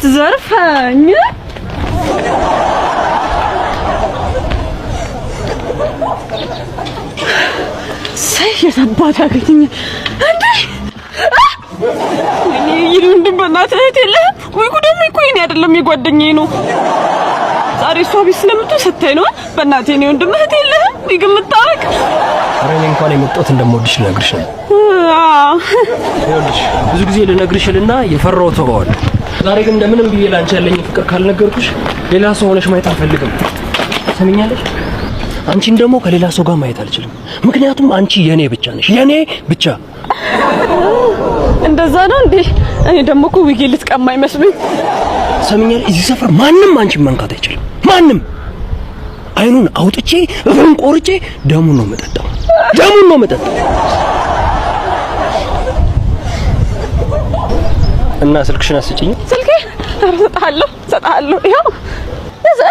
ልትዘርፈኝ ሰይየታባታ አገኘኝ እንዴ እኔ ይሉንድም በእናትህ የለህም ወይ ጉደም እኮ እኔ አይደለም የጓደኛዬ ነው ዛሬ እሷ ቤት ስለምትሆን ሰታይ ነው በእናትህ እኔ ወንድም እህት የለህም ይገምታክ ኧረ እኔ እንኳን የመጣሁት እንደምወድሽ ልነግርሽ ነው ይኸውልሽ ብዙ ጊዜ ልነግርሽልና የፈራው ተባዋል ዛሬ ግን እንደምንም ብዬ ላንቺ ያለኝ ፍቅር ካልነገርኩሽ ሌላ ሰው ሆነሽ ማየት አልፈልግም ሰምኛለሽ አንቺን ደግሞ ከሌላ ሰው ጋር ማየት አልችልም ምክንያቱም አንቺ የኔ ብቻ ነሽ የኔ ብቻ እንደዛ ነው እንዴ እኔ ደግሞ እኮ ዊጌ ልትቀማኝ መስሎኝ ሰምኛለሽ እዚህ ሰፈር ማንም አንቺን መንካት አይችልም ማንም አይኑን አውጥቼ እግሩን ቆርጬ ደሙን ነው መጠጣው እና ስልክሽን አስጪኝ ስልኬ ሰጣለሁ ይኸው እዛ